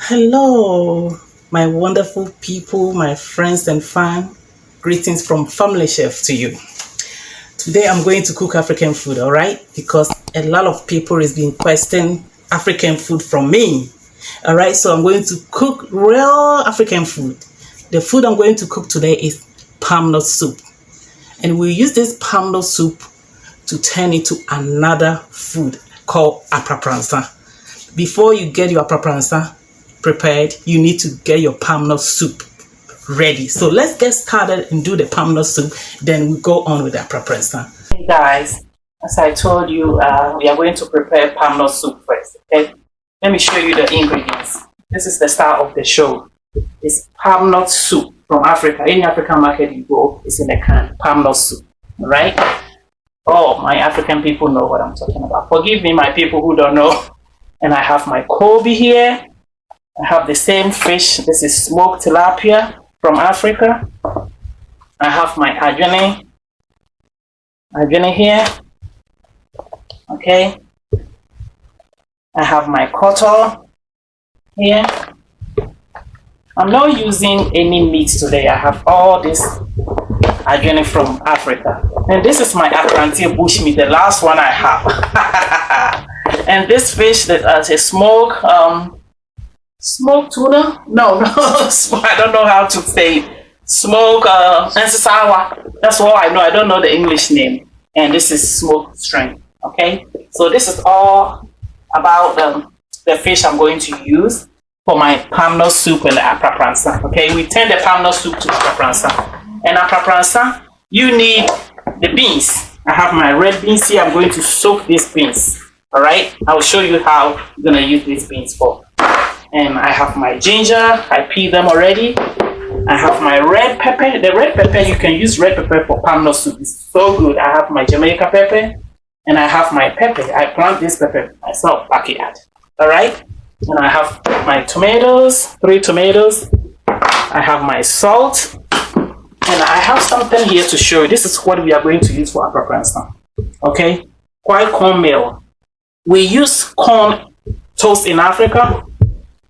Hello, my wonderful people, my friends and fans. Greetings from Familychef to you. Today I'm going to cook African food, all right? Because a lot of people is being questioning African food from me. All right, so I'm going to cook real African food. The food I'm going to cook today is palm nut soup. And we'll use this palm nut soup to turn into another food called APAPRANSA. Before you get your APAPRANSA prepared, you need to get your palm nut soup ready. So let's get started and do the palm nut soup. Then we go on with the APAPRANSA. Hey guys, as I told you, we are going to prepare palm nut soup first. Okay, let me show you the ingredients. This is the start of the show. It's palm nut soup from Africa. Any African market you go, it's in a can. Palm nut soup. All right. Oh, my African people know what I'm talking about. Forgive me, my people who don't know. And I have my Kobe here. I have the same fish. This is smoked tilapia from Africa. I have my adjuni here. Okay. I have my koto here. I'm not using any meat today. I have all this adjuni from Africa. And this is my Atlantic bushmeat, the last one I have. And this fish that is smoked tuna? No, I don't know how to say it. Smoked ensisawa. That's all I know. I don't know the English name. And this is smoked shrimp. Okay, so this is all about the fish I'm going to use for my palm nut soup and the APAPRANSA. Okay, we turn the palm nut soup to APAPRANSA. And APAPRANSA, you need the beans. I have my red beans here. I'm going to soak these beans. All right, I'll show you how I'm gonna use these beans for. And I have my ginger. I peeled them already. I have my red pepper. The red pepper, you can use red pepper for palm nut soup. It's so good. I have my Jamaica pepper, and I have my pepper. I plant this pepper myself backyard. All right, and I have my tomatoes, 3 tomatoes. I have my salt, and I have something here to show you. This is what we are going to use for APAPRANSA. Okay, white cornmeal. We use corn toast in Africa,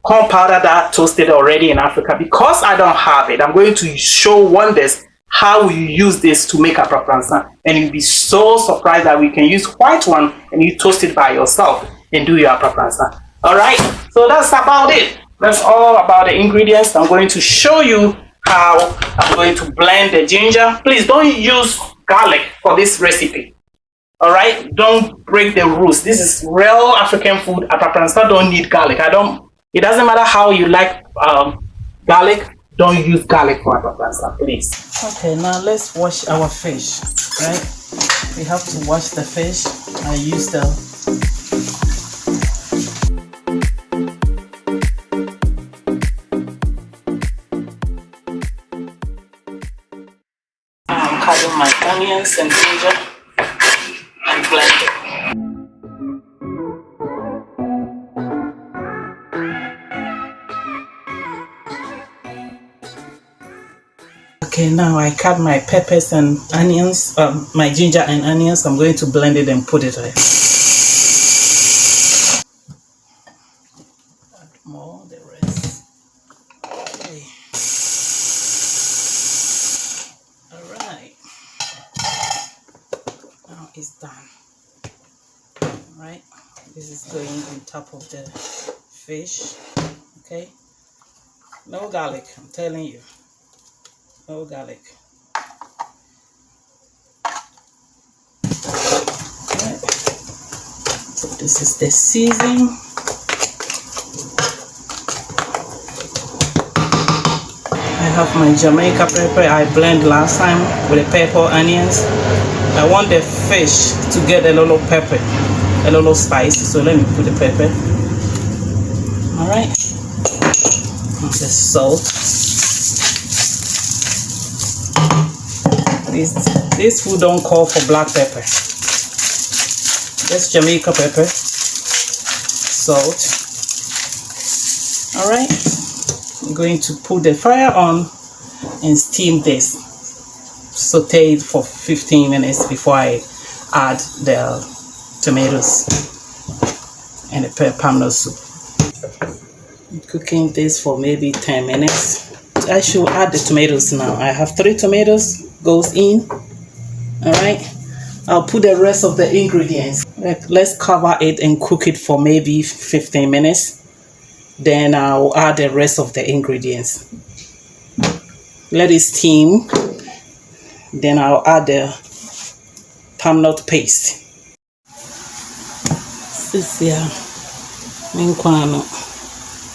corn powder that toasted already in Africa. Because I don't have it, I'm going to show wonders how you use this to make APAPRANSA, and you'll be so surprised that we can use white one and you toast it by yourself and do your APAPRANSA. All right, so that's about it. That's all about the ingredients. I'm going to show you how I'm going to blend the ginger. Please don't use garlic for this recipe. All right, don't break the rules. This is real African food. APAPRANSA don't need garlic. It doesn't matter how you like garlic. Don't use garlic for APAPRANSA, please. Okay, now let's wash our fish. Right, we have to wash the fish. I use the I'm cutting my onions and ginger. And blend it. Okay, now I cut my peppers and onions, my ginger and onions. I'm going to blend it and put it there. Add more, the rest. Okay. All right. Now it's done. All right, this is going on top of the fish. Okay, no garlic, I'm telling you, no garlic. Okay. So this is the seasoning. I have my Jamaica pepper I blend last time with the pepper, onions. I want the fish to get a little pepper, a little spicy, so let me put the pepper. All right, the salt. This food don't call for black pepper. Just Jamaica pepper, salt. All right, I'm going to put the fire on and steam this. Saute it for 15 minutes before I add the tomatoes and the palm nut soup. Cooking this for maybe 10 minutes. I should add the tomatoes now. I have 3 tomatoes goes in. All right. I'll put the rest of the ingredients. Let's cover it and cook it for maybe 15 minutes. Then I'll add the rest of the ingredients. Let it steam. Then I'll add the palm nut paste. This here, minkwano.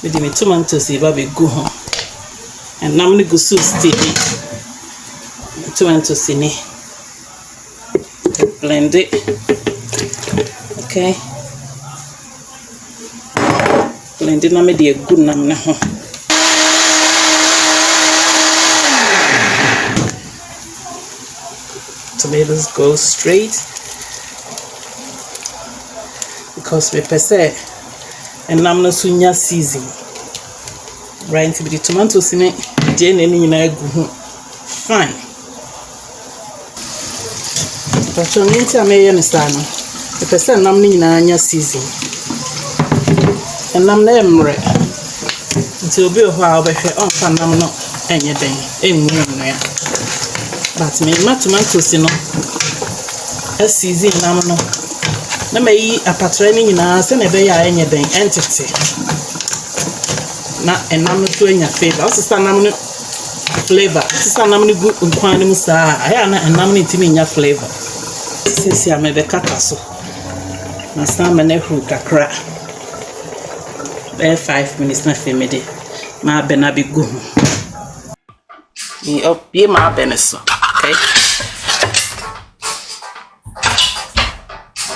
With the tomatoes, baby go home. And now I'm going to go steady. Tomatoes in it. Blend it. Okay. Blend it. Now me dey good nam na ho. Tomatoes go straight because we say and nam no sunya season. Right, the tomatoes in it, Jane and you go fine. But you need to make understand. The person nam ni na season. And nam na emre. Until be a while be on fan nam no enye den. Emu. But me ma tomatoes no. A season nam no. Na me yi apatre ni nyina se na be ya enye den entity. Na enam no to enya flavor. O sisa nam no flavor. Sisa nam no gu nkwan ni mu saa. Aya na enam no ntimi nya flavor. Sisi amebe kaka so. Na sama na hu kakra. Be 5 minutes na fe mede. Ma be na bi gu. Ni opie ma be ne so. Okay?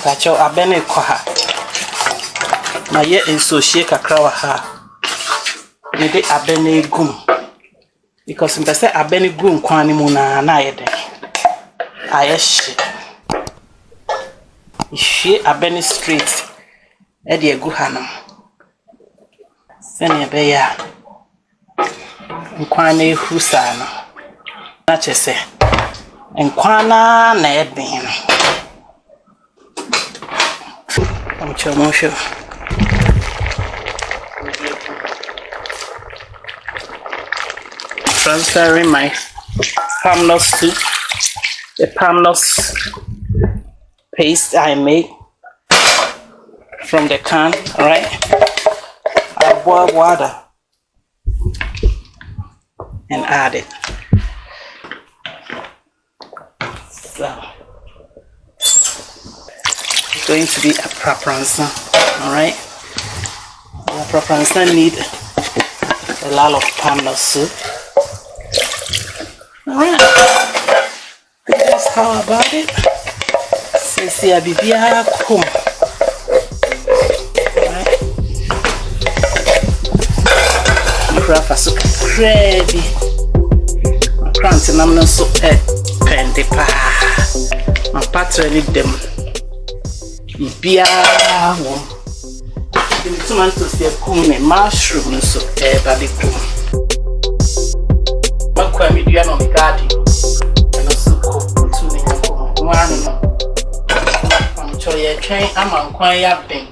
Kacho abene ko ha. Ma ye enso hie kakra wa ha. Me de abene gum because me say abene gum kwan ni mu na yeden ayeshi hie abene street e de egu hanam sene be ya nkwan na ehusa no na chese nkwan na yeden am chomo transferring my palm nut soup, the palm nut paste I make from the can. All right, I boil water and add it. So it's going to be APAPRANSA. All right, APAPRANSA need a lot of palm nut soup. Alright, that's how about it. Since I be come. Alright, craft a soup ready. Cranting I'm not so pen the pa. My pattern need them. Bia one. The tomatoes they come mushroom so baby come. Kwame dua no me garden and also cook to me one am choye twen ama nkwan ya ben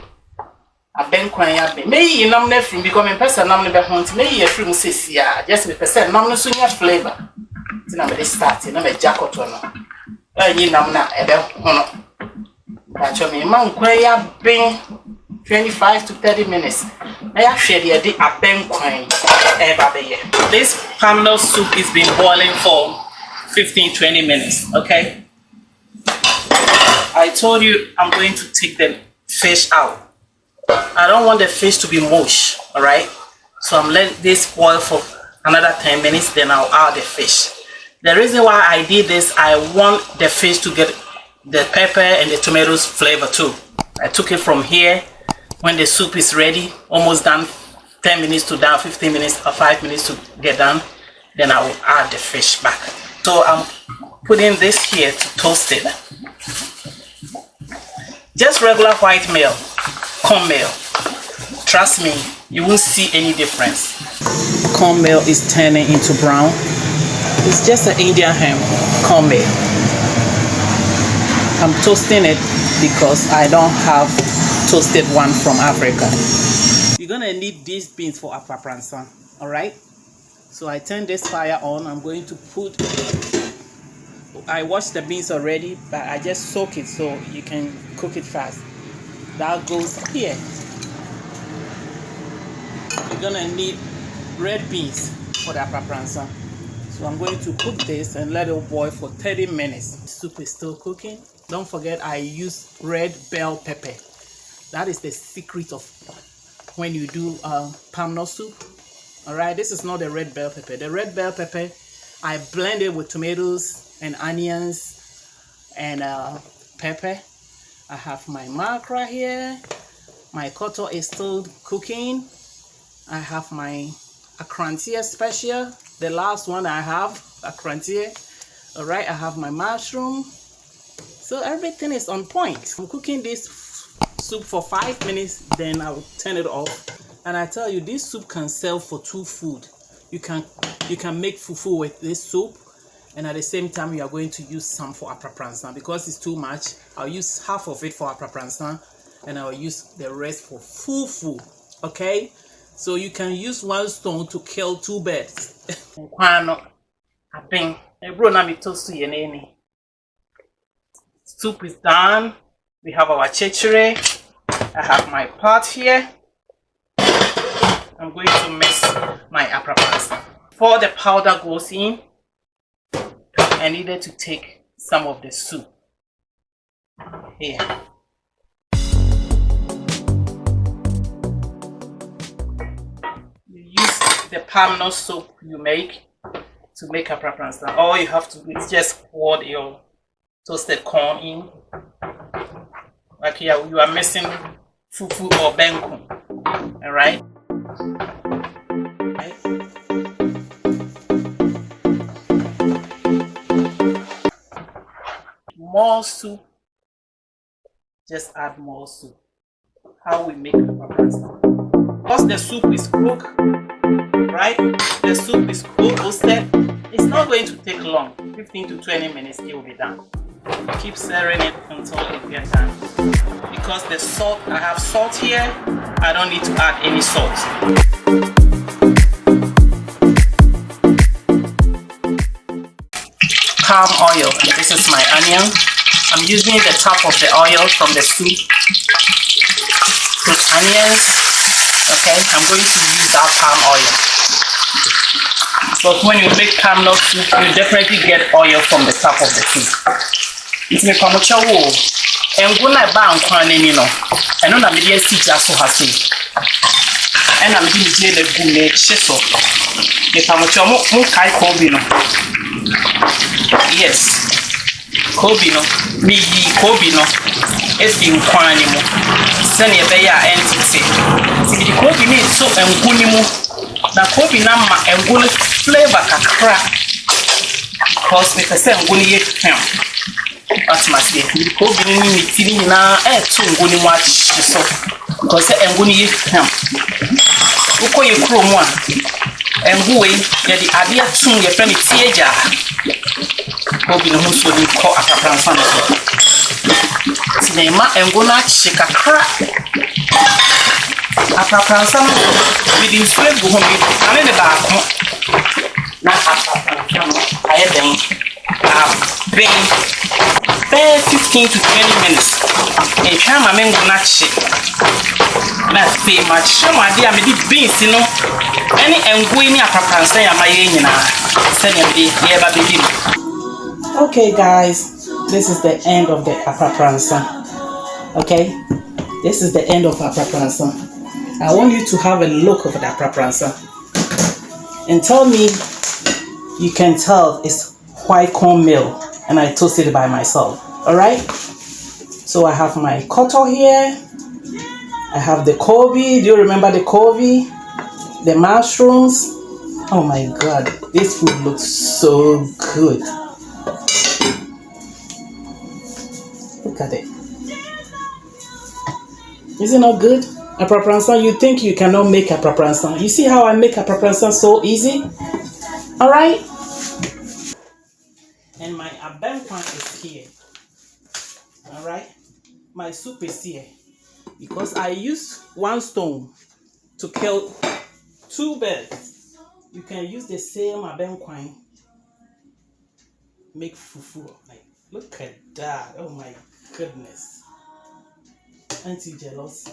aben kwan ya ben me yi nam na frim because me person nam no be hunt me yi frim sesi a just me person nam no so nya flavor ti na me start na me jacoto no anyi nam na ebe hono ka cho me ma nkwan ya ben 25 to 30 minutes. I share the aben kwan This palm nut soup is been boiling for 15-20 minutes. Okay. I told you I'm going to take the fish out. I don't want the fish to be mush. All right. So I'm letting this boil for another 10 minutes. Then I'll add the fish. The reason why I did this, I want the fish to get the pepper and the tomatoes flavor too. I took it from here. When the soup is ready, almost done, 10 minutes to down, 15 minutes or 5 minutes to get done, then I will add the fish back. So I'm putting this here to toast it. Just regular white meal, cornmeal. Trust me, you won't see any difference. Cornmeal is turning into brown. It's just an Indian ham cornmeal. I'm toasting it because I don't have toasted one from Africa. You're gonna need these beans for APAPRANSA. All right. So I turn this fire on. I'm going to put. I washed the beans already, but I just soak it so you can cook it fast. That goes here. You're gonna need red beans for the APAPRANSA. So I'm going to cook this and let it boil for 30 minutes. The soup is still cooking. Don't forget I use red bell pepper. That is the secret of when you do palm nut soup. All right, this is not the red bell pepper. The red bell pepper, I blend it with tomatoes and onions and pepper. I have my macra here. My koto is still cooking. I have my APAPRANSA special. The last one I have, APAPRANSA. All right, I have my mushroom. So everything is on point. I'm cooking this soup for 5 minutes, then I'll turn it off. And I tell you, this soup can sell for 2 food. You can make fufu with this soup, and at the same time you are going to use some for APAPRANSA. Because it's too much, I'll use half of it for APAPRANSA and I'll use the rest for fufu. Okay, so you can use 1 stone to kill 2 birds. Soup is done. We have our chichere. I have my pot here. I'm going to mix my APAPRANSA. Before the powder goes in, I needed to take some of the soup here. You use the palm nut soup you make to make APAPRANSA. All you have to do is just pour your toasted corn in. Like here, you are missing fufu or benku. All right. More soup. Just add more soup. How we make APAPRANSA. Once the soup is cooked, right? The soup is cooked, roasted. It's not going to take long. 15 to 20 minutes, it will be done. Keep stirring it until it gets done. Because the salt, I have salt here, I don't need to add any salt. Palm oil. This is my onion. I'm using the top of the oil from the soup. Put onions. Okay, I'm going to use that palm oil. But when you make palm nut soup, you definitely get oil from the top of the soup. It's me come chow. And when I buy on you know, I know that media stitch as so has it. And I'm doing the gune cheso. Me come chow mo kai kobi no. Yes, kobi no. Me kobi no. It's the kwani mo. Send your beya entity. See the kobi ni so nguni mo. Na kobi na ma nguni flavor kakra. Cause me say nguni ye ham. That's my say. The kobi ni mi tini na to nguni mo achi so. Cause nguni ye ham. Uko ye kro mo a. Ngwe ye di adia tun ye friend tieja. Kobi no so ni ko APAPRANSA no. Sinema nguna chika kra. APAPRANSA with the sweat go home. I need the back. Na APAPRANSA no. I then been 15 to 20 minutes. And try my nguna chika. Na say much. Show my dear me the beans, you know. Any ngwe ni APAPRANSA ya maye nyina. Send me the ye ba be. Okay guys, this is the end of the APAPRANSA. Okay, this is the end of APAPRANSA. I want you to have a look of the APAPRANSA and tell me you can tell it's white cornmeal and I toasted it by myself. All right, so I have my koto here. I have the kobe. Do you remember the kobe? The mushrooms. Oh my god, this food looks so good. Look at it. Is it not good? APAPRANSA, you think you cannot make APAPRANSA. You see how I make APAPRANSA so easy? Alright? And my abenkwan is here. Alright? My soup is here. Because I use 1 stone to kill 2 birds. You can use the same abenquine, make fufu. Like, look at that. Oh my goodness. Aren't you jealous?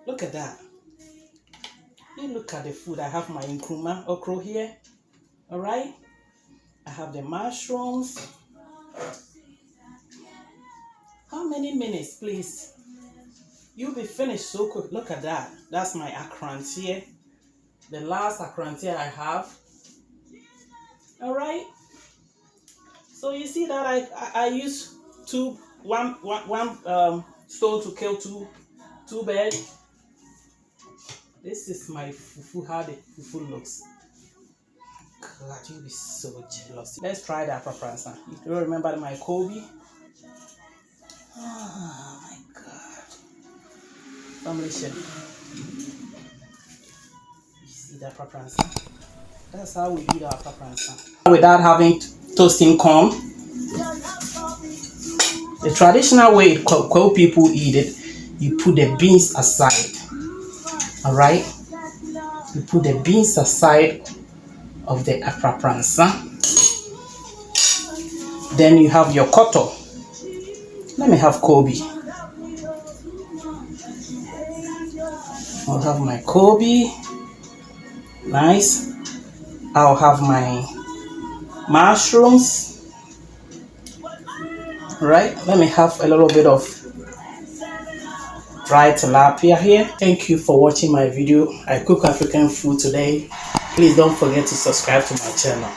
Look at that. You look at the food. I have my nkruma okra here. Alright? I have the mushrooms. How many minutes, please? You'll be finished so quick. Look at that. That's my akrantie. The last akrantie I have. Alright? So you see that I use one stone to kill two birds. This is my fufu, how the fufu looks. God, you'll be so jealous. Let's try the APAPRANSA. You don't remember my Kobe? Oh my God. Familychef. You see the APAPRANSA? That's how we eat our APAPRANSA. Without having toasting corn. The traditional way Kwa people eat it, you put the beans aside. Alright? You put the beans aside of the APAPRANSA. Then you have your koto. Let me have Kobe. I'll have my Kobe. Nice. I'll have my mushrooms. Right? Let me have a little bit of dry tilapia here. Thank you for watching my video. I cook African food today. Please don't forget to subscribe to my channel.